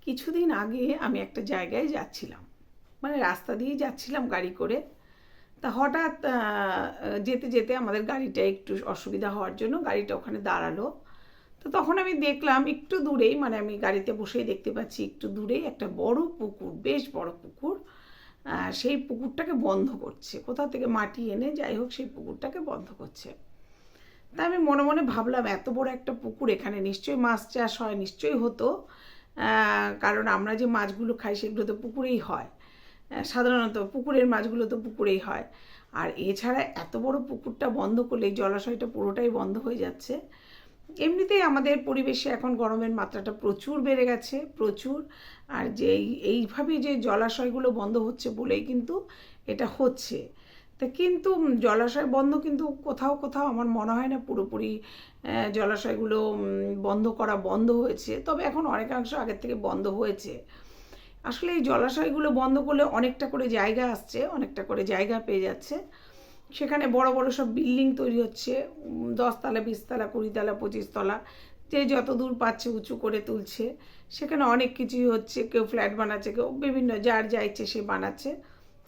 কিছুদিন আগে আমি একটা জায়গায় যাচ্ছিলাম, মানে রাস্তা দিয়ে যাচ্ছিলাম গাড়ি করে। তা হঠাৎ যেতে যেতে আমাদের গাড়িটা একটু অসুবিধা হওয়ার জন্য গাড়িটা ওখানে দাঁড়ালো। তো তখন আমি দেখলাম একটু দূরেই, মানে আমি গাড়িতে বসেই দেখতে পাচ্ছি একটু দূরেই একটা বড় পুকুর, বেশ বড় পুকুর। সেই পুকুরটাকে বন্ধ করছে, কোথা থেকে মাটি এনে যাই হোক সেই পুকুরটাকে বন্ধ করছে। তা আমি মনে মনে ভাবলাম এত বড় একটা পুকুর, এখানে নিশ্চয়ই মাছ চাষ হয়, নিশ্চয়ই হতো। কারণ আমরা যে মাছগুলো খাই সেগুলো তো পুকুরেই হয়। সাধারণত পুকুরের মাছগুলো তো পুকুরেই হয়। আর এছাড়া এত বড় পুকুরটা বন্ধ করলে এই জলাশয়টা পুরোটাই বন্ধ হয়ে যাচ্ছে। এমনিতেই আমাদের পরিবেশে এখন গরমের মাত্রাটা প্রচুর বেড়ে গেছে, প্রচুর। আর যে এইভাবে যে জলাশয়গুলো বন্ধ হচ্ছে বলেই কিন্তু এটা হচ্ছে। তা কিন্তু জলাশয় বন্ধ কিন্তু কোথাও কোথাও আমার মনে হয় না পুরোপুরি জলাশয়গুলো বন্ধ করা বন্ধ হয়েছে, তবে এখন অনেকাংশ আগের থেকে বন্ধ হয়েছে। আসলে এই জলাশয়গুলো বন্ধ করলে অনেকটা করে জায়গা আসছে, অনেকটা করে জায়গা পেয়ে যাচ্ছে। সেখানে বড় বড় সব বিল্ডিং তৈরি হচ্ছে, 10 তলা 20 তলা 20 তলা 25 তলা, যে যত দূর পাচ্ছে উঁচু করে তুলছে। সেখানে অনেক কিছুই হচ্ছে, কেউ ফ্ল্যাট বানাচ্ছে, কেউ বিভিন্ন যার যা ইচ্ছে সে বানাচ্ছে।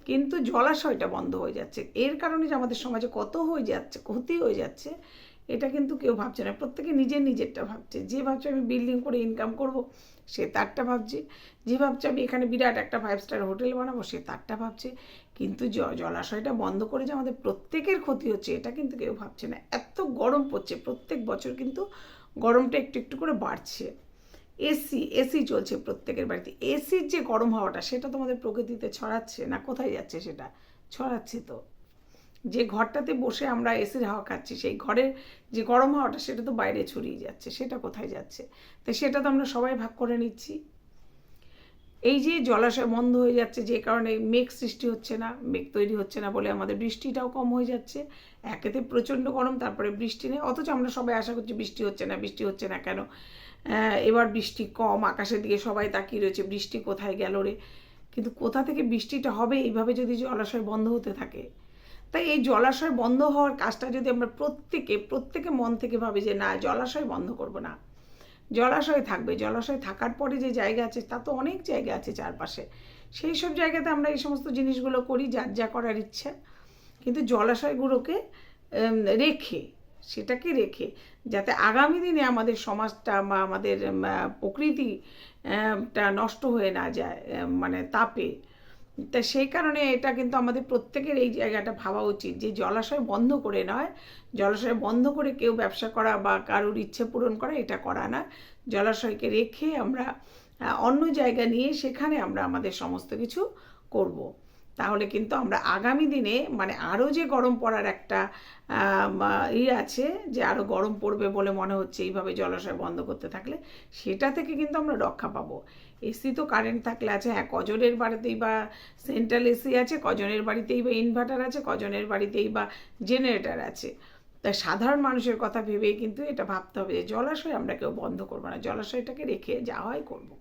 কিন্তু জলাশয়টা বন্ধ হয়ে যাচ্ছে, এর কারণে যে আমাদের সমাজে কত হয়ে যাচ্ছে, ক্ষতি হয়ে যাচ্ছে, এটা কিন্তু কেউ ভাবছে না। প্রত্যেকে নিজের নিজেরটা ভাবছে। যে ভাবছে আমি বিল্ডিং করে ইনকাম করব, সে তারটা ভাবছে। যে ভাবছে আমি এখানে বিরাট একটা 5 স্টার হোটেল বানাবো, সে তারটা ভাবছে। কিন্তু জলাশয়টা বন্ধ করে যে আমাদের প্রত্যেকের ক্ষতি হচ্ছে, এটা কিন্তু কেউ ভাবছে না। এত গরম পড়ছে, প্রত্যেক বছর কিন্তু গরমটা একটু একটু করে বাড়ছে। এসি এসি চলছে প্রত্যেকের বাড়িতে। এসির যে গরম হাওয়াটা, সেটা তোমাদের প্রকৃতিতে ছড়াচ্ছে না, কোথায় যাচ্ছে? সেটা ছড়াচ্ছে তো। যে ঘরটাতে বসে আমরা এসির হাওয়া খাচ্ছি, সেই ঘরের যে গরম হাওয়াটা সেটা তো বাইরে ছড়িয়ে যাচ্ছে, সেটা কোথায় যাচ্ছে? তো সেটা তো আমরা সবাই ভাগ করে নিচ্ছি। এই যে জলাশয় বন্ধ হয়ে যাচ্ছে, যে কারণে মেঘ সৃষ্টি হচ্ছে না, মেঘ তৈরি হচ্ছে না বলে আমাদের বৃষ্টিটাও কম হয়ে যাচ্ছে। একেতে প্রচণ্ড গরম, তারপরে বৃষ্টি নেই, অথচ আমরা সবাই আশা করছি বৃষ্টি হচ্ছে না, বৃষ্টি হচ্ছে না কেন? এবার বৃষ্টি কম, আকাশের দিকে সবাই তাকিয়ে রয়েছে, বৃষ্টি কোথায় গেল রে? কিন্তু কোথা থেকে বৃষ্টিটা হবে এইভাবে যদি জলাশয় বন্ধ হতে থাকে? তাই এই জলাশয় বন্ধ হওয়ার কাজটা যদি আমরা প্রত্যেকে মন থেকে ভাবি যে না, জলাশয় বন্ধ করব না, জলাশয় থাকবে। জলাশয় থাকার পরে যে জায়গা আছে, তা তো অনেক জায়গা আছে চারপাশে, সেই সব জায়গাতে আমরা এই সমস্ত জিনিসগুলো করি, যার যা করার ইচ্ছা। কিন্তু জলাশয়গুলোকে রেখে, সেটাকে রেখে, যাতে আগামী দিনে আমাদের সমাজটা বা আমাদের প্রকৃতিটা নষ্ট হয়ে না যায়, মানে তাপে। তা সেই কারণে এটা কিন্তু আমাদের প্রত্যেকের এই জায়গাটা ভাবা উচিত যে জলাশয় বন্ধ করে নয়, জলাশয় বন্ধ করে কেউ ব্যবসা করা বা কারোর ইচ্ছে পূরণ করা, এটা করা না। জলাশয়কে রেখে আমরা অন্য জায়গা নিয়ে সেখানে আমরা আমাদের সমস্ত কিছু করব। তাহলে কিন্তু আমরা আগামী দিনে, মানে আরও যে গরম পড়ার একটা আছে, যে আরও গরম পড়বে বলে মনে হচ্ছে এইভাবে জলাশয় বন্ধ করতে থাকলে, সেটা থেকে কিন্তু আমরা রক্ষা পাবো। এসি তো কারেন্ট থাকলে আছে, হ্যাঁ, কজনের বাড়িতেই বা সেন্ট্রাল এসি আছে, কজনের বাড়িতেই বা ইনভার্টার আছে, কজনের বাড়িতেই বা জেনারেটর আছে। তাই সাধারণ মানুষের কথা ভেবেই কিন্তু এটা ভাবতে হবে যে জলাশয় আমরা কেউ বন্ধ করবো না, জলাশয়টাকে রেখে যা হয় করবো।